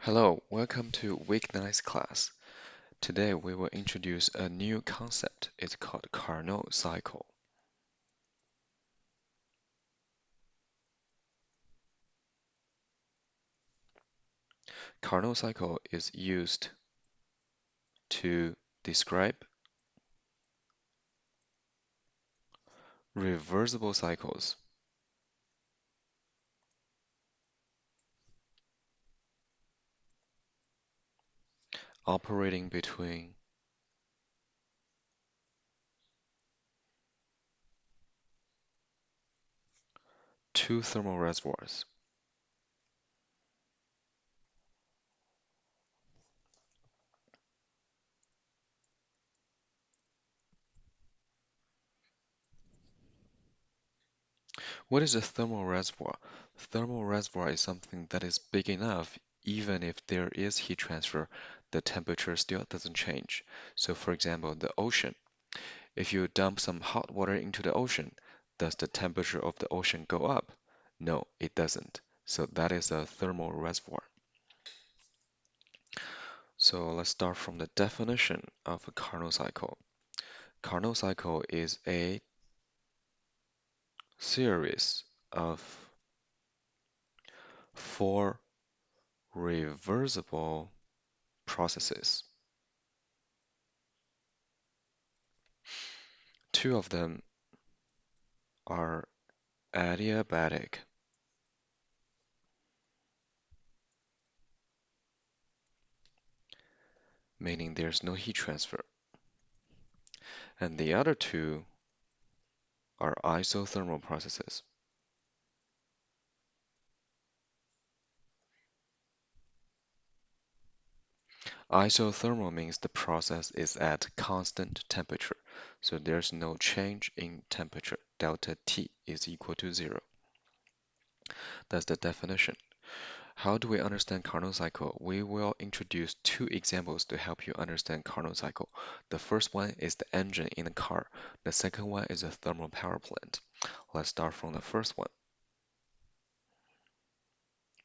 Hello, welcome to Week 9's class. Today we will introduce a new concept. It's called Carnot cycle. Carnot cycle is used to describe reversible cycles operating between two thermal reservoirs. What is a thermal reservoir? Thermal reservoir is something that is big enough, even if there is heat transfer, the temperature still doesn't change. So for example, the ocean. If you dump some hot water into the ocean, does the temperature of the ocean go up? No, it doesn't. So that is a thermal reservoir. So let's start from the definition of a Carnot cycle. Carnot cycle is a series of four reversible processes. Two of them are adiabatic, meaning there's no heat transfer, and the other two are isothermal processes. Isothermal means the process is at constant temperature, so there's no change in temperature. Delta T is equal to 0. That's the definition. How do we understand Carnot cycle? We will introduce two examples to help you understand Carnot cycle. The first one is the engine in a car. The second one is a thermal power plant. Let's start from the first one.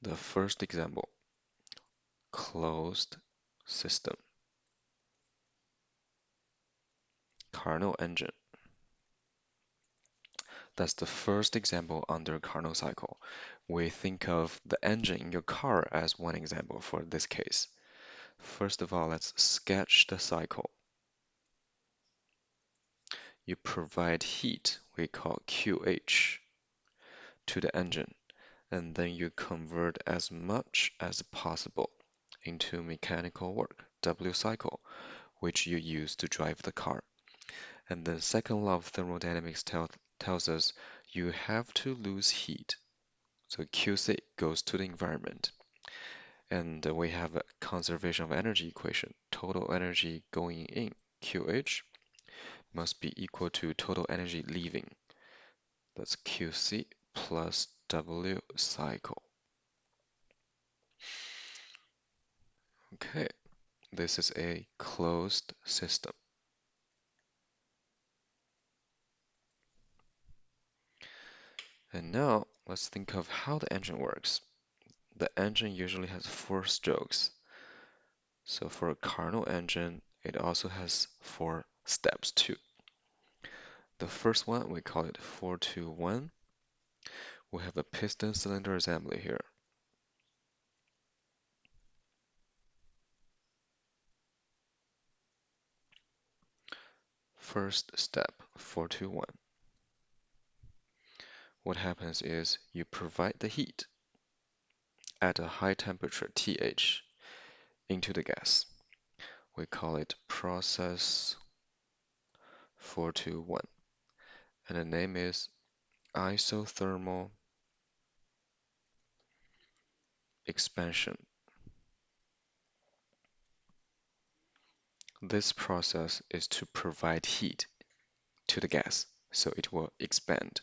The first example, closed system, Carnot engine. That's the first example under Carnot cycle. We think of the engine in your car as one example for this case. First of all, let's sketch the cycle. You provide heat, we call QH, to the engine, and then you convert as much as possible into mechanical work, W cycle, which you use to drive the car. And the second law of thermodynamics tells us you have to lose heat. So QC goes to the environment. And we have a conservation of energy equation. Total energy going in, QH, must be equal to total energy leaving. That's QC plus W cycle. Okay, this is a closed system. And now let's think of how the engine works. The engine usually has 4 strokes. So for a Carnot engine, it also has 4 steps too. The first one, we call it 4-2-1. We have a piston cylinder assembly here. First step, 4-2-1. What happens is you provide the heat at a high temperature, TH, into the gas. We call it process 4-2-1. And the name is isothermal expansion. This process is to provide heat to the gas, so it will expand.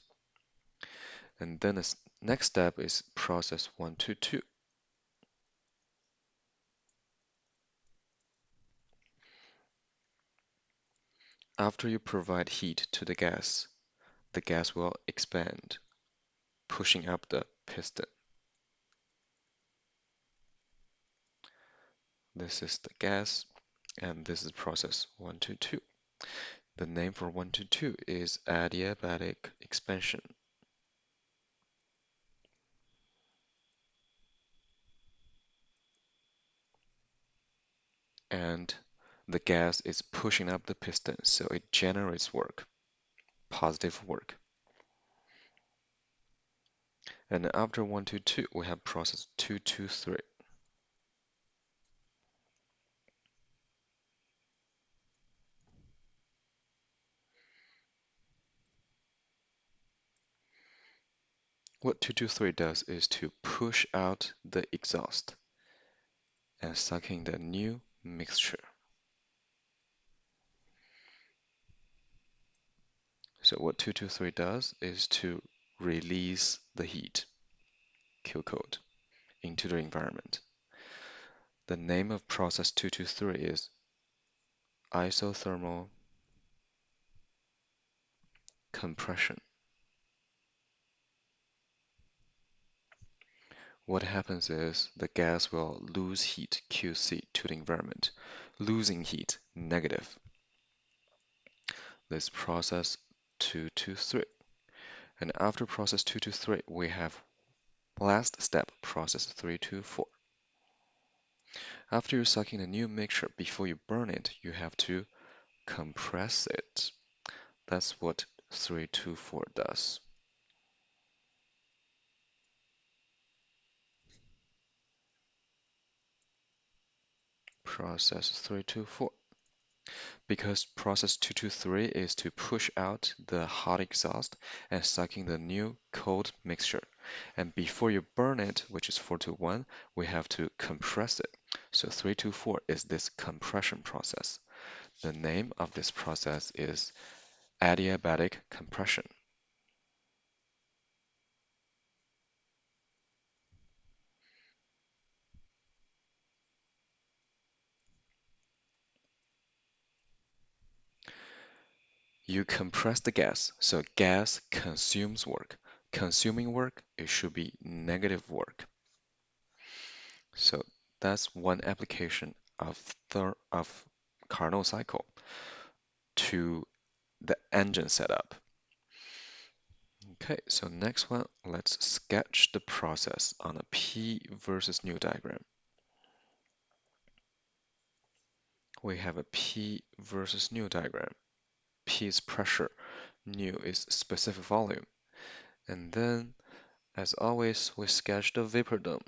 And then the next step is process 1-2. After you provide heat to the gas will expand, pushing up the piston. This is the gas, and this is process 122. The name for 122 is adiabatic expansion. And the gas is pushing up the piston, so it generates work, positive work. And after 122, we have process 223. What 223 does is to push out the exhaust and suck in the new mixture. So what 223 does is to release the heat, Q code, into the environment. The name of process 223 is isothermal compression. What happens is the gas will lose heat, QC, to the environment. Losing heat, negative. This process 223. And after process 223, we have last step, process 324. After you suck in a new mixture, before you burn it, you have to compress it. That's what 324 does. Process 324. Because process 223 is to push out the hot exhaust and suck in the new cold mixture. And before you burn it, which is 421, we have to compress it. So 324 is this compression process. The name of this process is adiabatic compression. You compress the gas, so gas consumes work. Consuming work, it should be negative work. So that's one application of Carnot cycle to the engine setup. Okay, so next one, let's sketch the process on a P versus nu diagram. We have a P versus nu diagram. P is pressure, nu is specific volume. And then, as always, we sketch the vapor dome.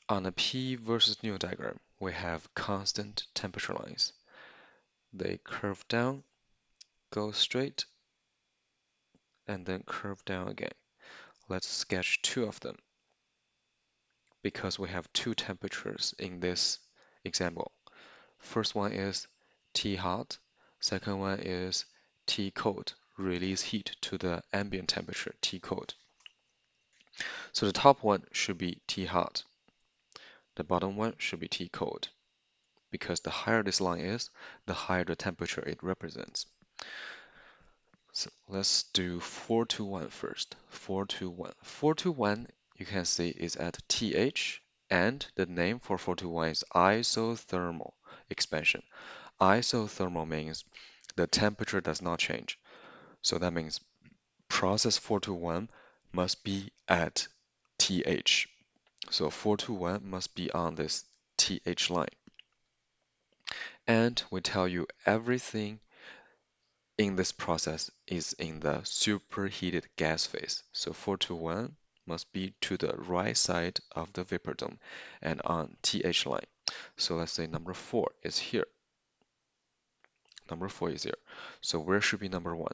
On a P versus nu diagram, we have constant temperature lines. They curve down, go straight, and then curve down again. Let's sketch two of them because we have two temperatures in this example. First one is T hot, second one is T cold, release heat to the ambient temperature, T cold. So the top one should be T hot, the bottom one should be T cold, because the higher this line is, the higher the temperature it represents. So let's do 421 first. 421. 421, you can see, is at TH, and the name for 421 is isothermal expansion. Isothermal means the temperature does not change. So that means process 421 must be at TH. So 421 must be on this TH line. And we tell you everything in this process is in the superheated gas phase. So 421 must be to the right side of the vapor dome and on TH line. So let's say number 4 is here. Number 4 is here. So where should be number 1?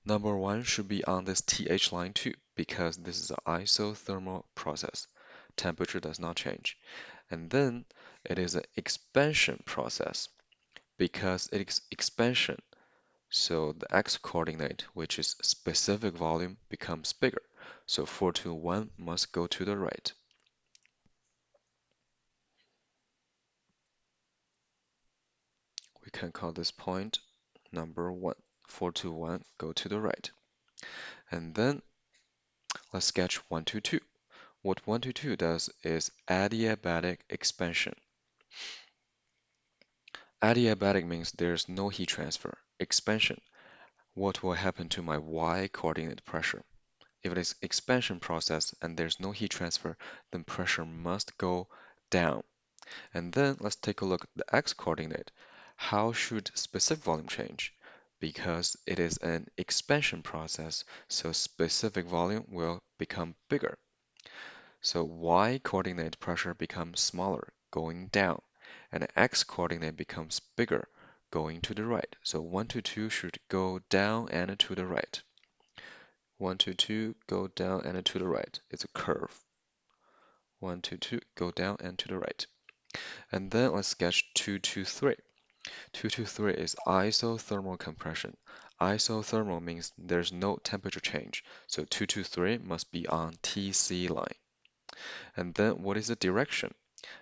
Number 1 should be on this TH line too, because this is an isothermal process. Temperature does not change. And then it is an expansion process because it is expansion. So the x-coordinate, which is specific volume, becomes bigger. So 421 must go to the right. We can call this point number 1. 421, go to the right. And then let's sketch 122. What 122 does is adiabatic expansion. Adiabatic means there's no heat transfer. Expansion, what will happen to my y coordinate pressure? If it is expansion process and there's no heat transfer, then pressure must go down. And then let's take a look at the x coordinate. How should specific volume change? Because it is an expansion process, so specific volume will become bigger. So y coordinate pressure becomes smaller, going down, and x coordinate becomes bigger, going to the right. So 122 should go down and to the right. 122 go down and to the right. It's a curve. 122 go down and to the right. And then let's sketch 223. 223 is isothermal compression. Isothermal means there's no temperature change, so 223 must be on TC line. And then what is the direction?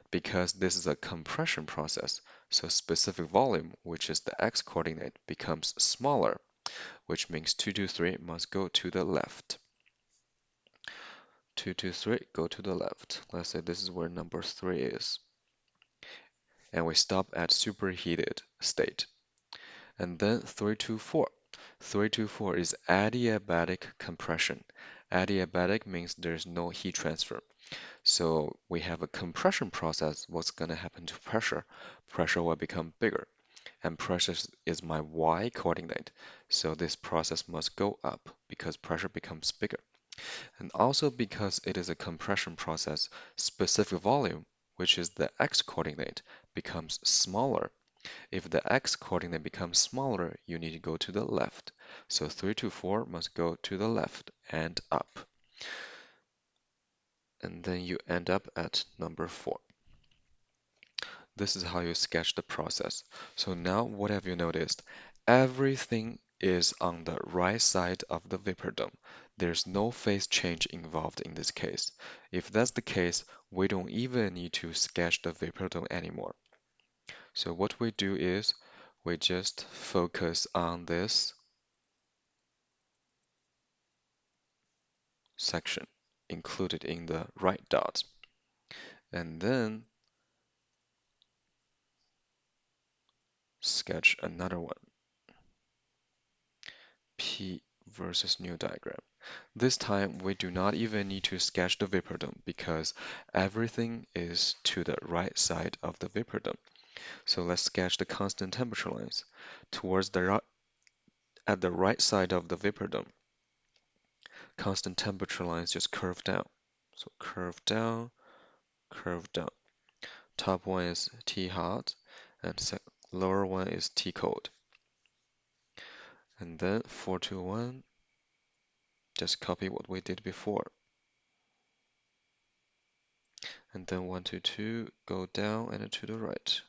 Because this is a compression process, so specific volume, which is the x coordinate, becomes smaller, which means 223 must go to the left. 223 go to the left. Let's say this is where number 3 is. And we stop at superheated state. And then 324. 324 is adiabatic compression. Adiabatic means there's no heat transfer. So we have a compression process. What's going to happen to pressure? Pressure will become bigger. And pressure is my y coordinate. So this process must go up because pressure becomes bigger. And also because it is a compression process, specific volume, which is the x coordinate, becomes smaller. If the x coordinate becomes smaller, you need to go to the left. So 324 must go to the left and up. And then you end up at number 4. This is how you sketch the process. So now what have you noticed? Everything is on the right side of the vapor dome. There's no phase change involved in this case. If that's the case, we don't even need to sketch the vapor dome anymore. So what we do is we just focus on this section included in the right dot. And then sketch another one, P versus nu diagram. This time we do not even need to sketch the vapor dome because everything is to the right side of the vapor dome. So let's sketch the constant temperature lines towards the at the right side of the vapor dome. Constant temperature lines just curve down. So curve down, curve down. Top one is T hot and lower one is T cold. And then 421, just copy what we did before. And then 122, go down and to the right.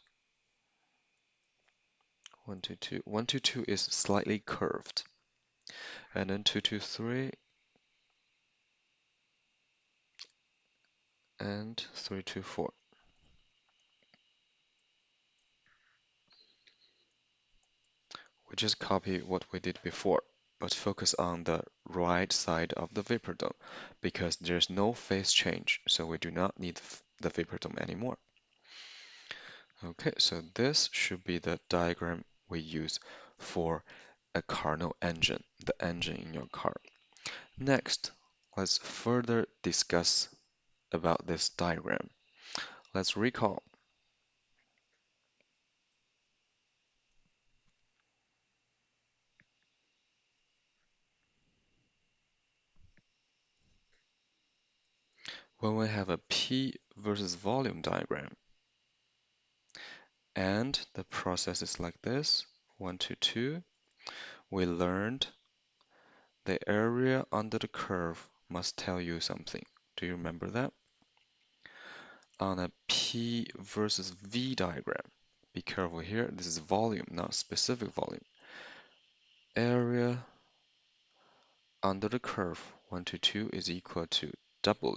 122, 122 is slightly curved. And then 223 and 324. We just copy what we did before, but focus on the right side of the vapor dome because there's no phase change, so we do not need the vapor dome anymore. Okay, so this should be the diagram we use for a Carnot engine, the engine in your car. Next, let's further discuss about this diagram. Let's recall. When we have a P versus volume diagram, and the process is like this, 1 to 2, we learned the area under the curve must tell you something. Do you remember that? On a P versus V diagram, be careful here, this is volume, not specific volume. Area under the curve, 1 to 2, is equal to W,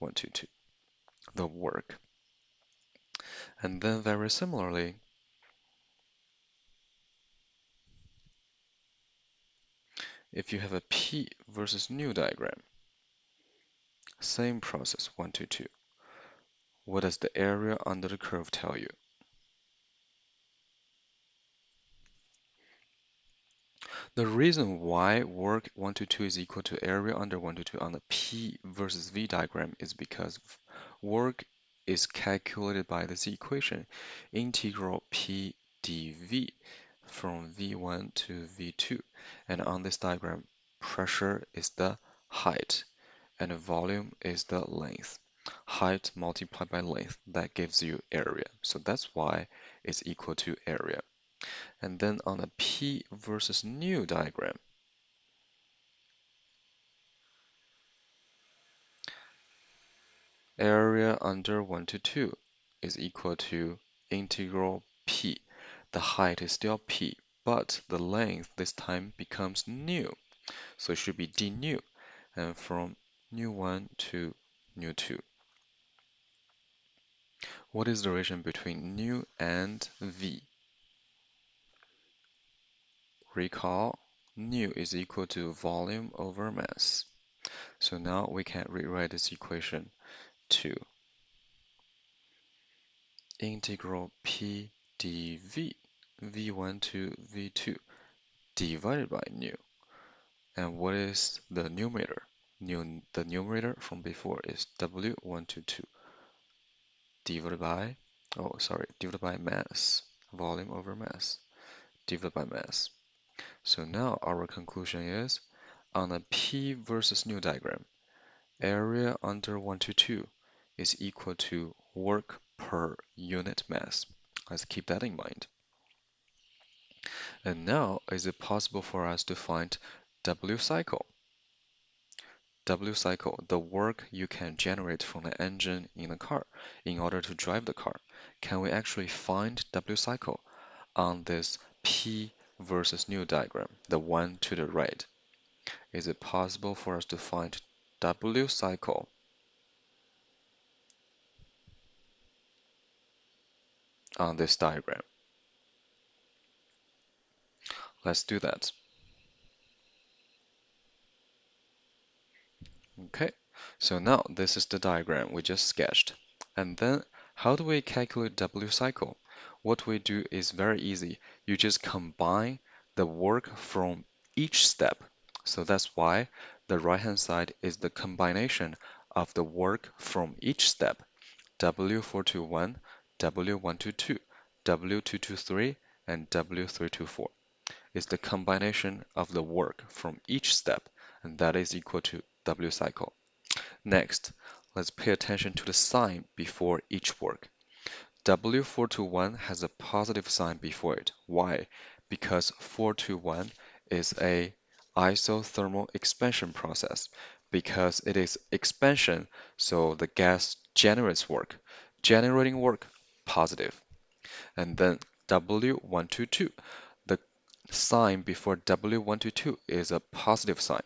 1 to 2, the work. And then very similarly, if you have a P versus nu diagram, Same process, 1 to 2. What does the area under the curve tell you? The reason why work 1 to 2 is equal to area under 1 to 2 on the P versus V diagram is because work is calculated by this equation, integral P dV from V1 to V2. And on this diagram, pressure is the height and the volume is the length. Height multiplied by length, that gives you area. So that's why it's equal to area. And then on a P versus nu diagram, area under 1 to 2 is equal to integral P. The height is still P, but the length this time becomes nu. So it should be d nu. And from nu 1 to nu 2. What is the relation between nu and V? Recall, nu is equal to volume over mass. So now we can rewrite this equation to integral P dV, V1 to V2, divided by nu. And what is the numerator? The numerator from before is W1 to 2, divided by, divided by mass, volume over mass, divided by mass. So now our conclusion is, on a P versus nu diagram, area under 1 to 2 is equal to work per unit mass. Let's keep that in mind. And now, is it possible for us to find W cycle? W cycle, the work you can generate from the engine in the car in order to drive the car. Can we actually find W cycle on this P versus nu diagram, the one to the right? Is it possible for us to find W cycle on this diagram? Let's do that. Okay, so now this is the diagram we just sketched. And then how do we calculate W cycle? What we do is very easy. You just combine the work from each step. So that's why the right-hand side is the combination of the work from each step. W421, W122, W223, and W324 is the combination of the work from each step, and that is equal to W cycle. Next, let's pay attention to the sign before each work. W421 has a positive sign before it. Why? Because 421 is a isothermal expansion process. Because it is expansion, so the gas generates work. Generating work, positive. And then W122, the sign before W122 is a positive sign.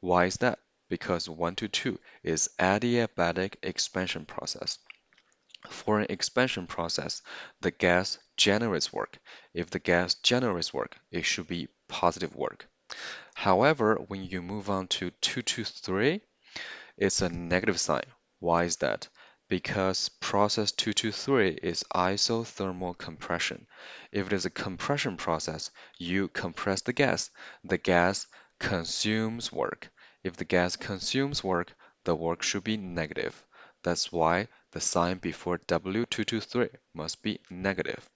Why is that? Because 122 is adiabatic expansion process. For an expansion process, the gas generates work. If the gas generates work, it should be positive work. However, when you move on to 223, it's a negative sign. Why is that? Because process 223 is isothermal compression. If it is a compression process, you compress the gas consumes work. If the gas consumes work, the work should be negative. That's why the sign before W223 must be negative.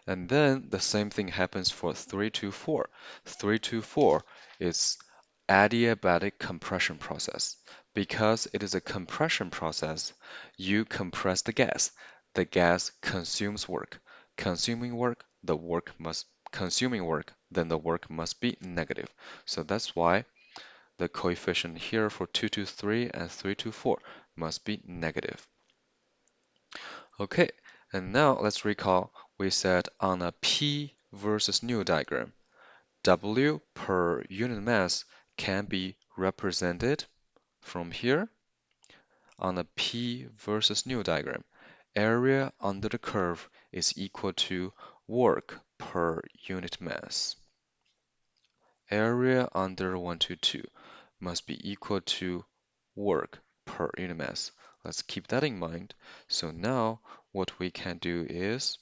And then the same thing happens for 324. 324 is adiabatic compression process. Because it is a compression process, you compress the gas. The gas consumes work. Consuming work, consuming work, then the work must be negative. So that's why the coefficient here for 223 and 324 must be negative. Okay, and now let's recall we said on a P versus nu diagram, W per unit mass can be represented from here on a P versus nu diagram. Area under the curve is equal to work per unit mass. Area under 1 to 2 must be equal to work per unit mass. Let's keep that in mind. So now what we can do is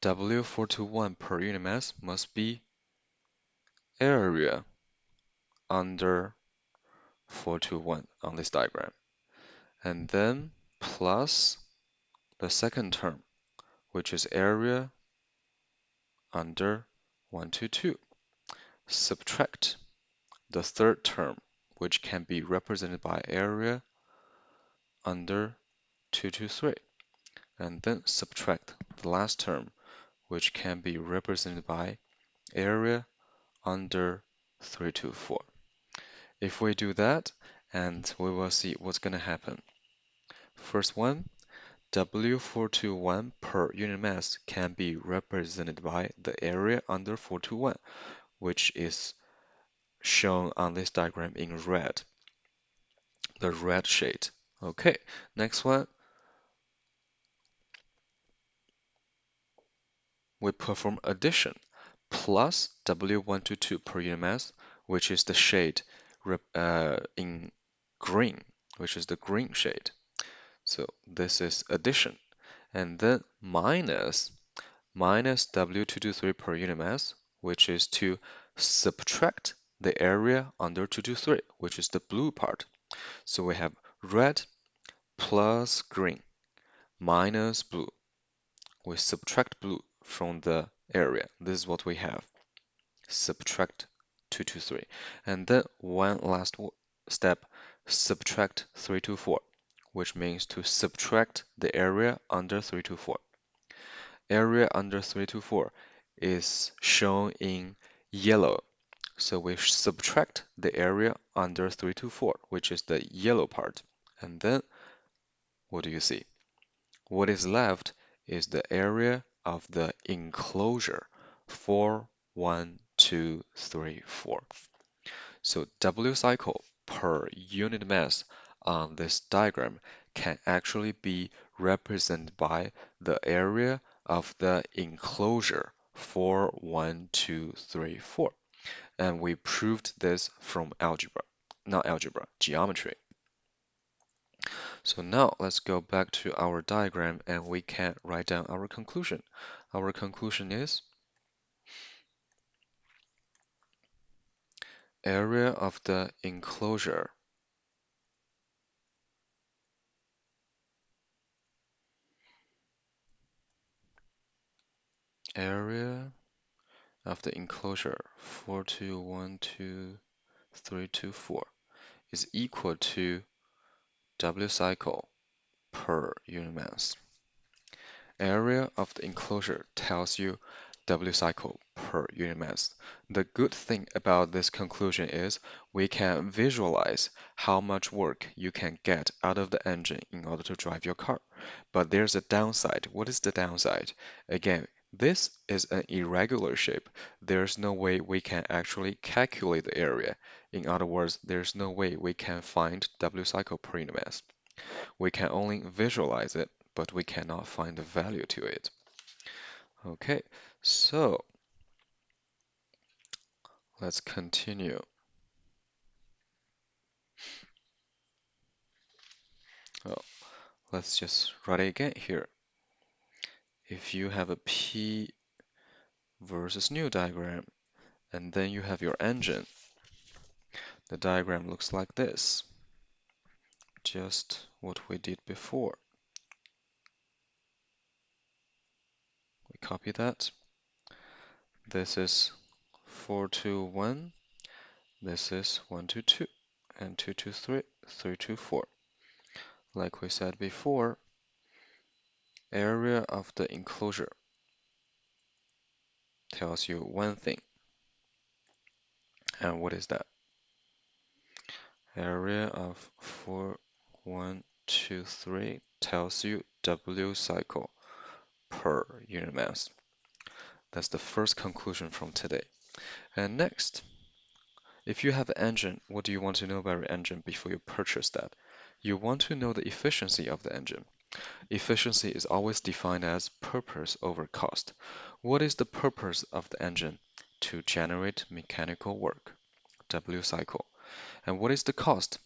W421 per unit mass must be area under 421 on this diagram. And then plus the second term, which is area under 122. Subtract the third term, which can be represented by area under 223. And then subtract the last term, which can be represented by area under 324. If we do that, and we will see what's going to happen. First one, W421 per unit mass can be represented by the area under 421, which is shown on this diagram in red, the red shade. Okay, next one, we perform addition plus W122 per unit mass, which is the shade in green, which is the green shade. So this is addition. And then minus W223 per unit mass, which is to subtract the area under 223, which is the blue part. So we have red plus green minus blue. We subtract blue from the area. This is what we have. Subtract 223. And then one last step, subtract 324, which means to subtract the area under 324. Area under 324 is shown in yellow. So we subtract the area under 324, which is the yellow part. And then what do you see? What is left is the area of the enclosure 4, 1, 2, 3, 4. So W cycle per unit mass on this diagram can actually be represented by the area of the enclosure 4, 1, 2, 3, 4. And we proved this from geometry. So now let's go back to our diagram and we can write down our conclusion. Our conclusion is area of the enclosure area of the enclosure 4212324 is equal to W cycle per unit mass. Area of the enclosure tells you W cycle per unit mass. The good thing about this conclusion is we can visualize how much work you can get out of the engine in order to drive your car. But there's a downside. What is the downside? Again, this is an irregular shape. There's no way we can actually calculate the area. In other words, there's no way we can find W cycle per unit mass. We can only visualize it, but we cannot find the value to it. Okay, so let's continue. Well, let's just write it again here. If you have a P versus nu diagram, and then you have your engine, the diagram looks like this. Just what we did before. We copy that. This is 421. This is 122 and 223, 324. Like we said before, area of the enclosure tells you one thing. And what is that? Area of 4123 tells you W cycle per unit mass. That's the first conclusion from today. And next, if you have an engine, what do you want to know about your engine before you purchase that? You want to know the efficiency of the engine. Efficiency is always defined as purpose over cost. What is the purpose of the engine? To generate mechanical work, W cycle. And what is the cost?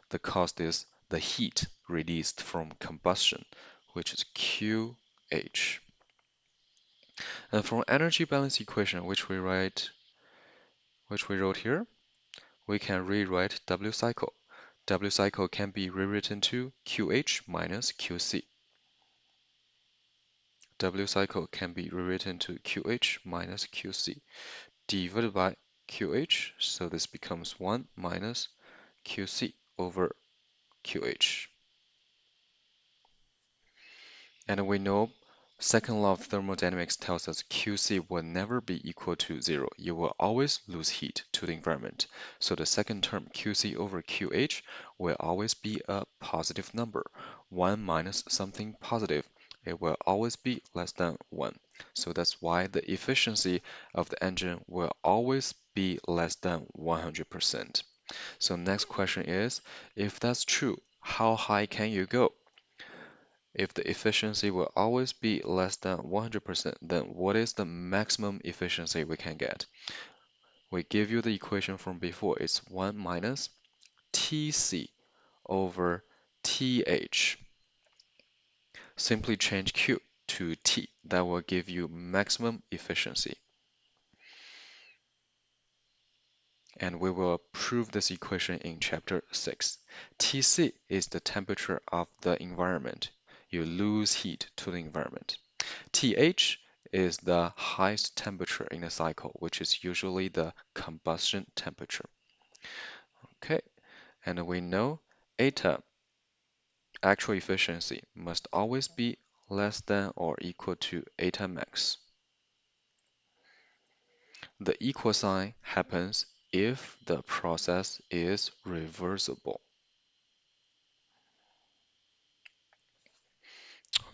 The cost is the heat released from combustion, which is QH. And from energy balance equation, which we wrote here, we can rewrite W cycle. W cycle can be rewritten to QH minus QC. W cycle can be rewritten to QH minus QC divided by QH, so this becomes 1 minus QC over QH. And we know second law of thermodynamics tells us QC will never be equal to 0. You will always lose heat to the environment. So the second term, QC over QH, will always be a positive number. 1 minus something positive, it will always be less than 1. So that's why the efficiency of the engine will always be less than 100%. So next question is, if that's true, how high can you go? If the efficiency will always be less than 100%, then what is the maximum efficiency we can get? We give you the equation from before. It's 1 minus Tc over Th. Simply change Q to T. That will give you maximum efficiency. And we will prove this equation in chapter 6. Tc is the temperature of the environment. You lose heat to the environment. Th is the highest temperature in the cycle, which is usually the combustion temperature. Okay, and we know eta, actual efficiency, must always be less than or equal to eta max. The equal sign happens if the process is reversible.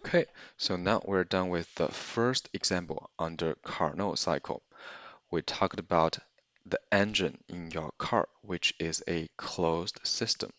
Okay, so now we're done with the first example under Carnot cycle. We talked about the engine in your car, which is a closed system.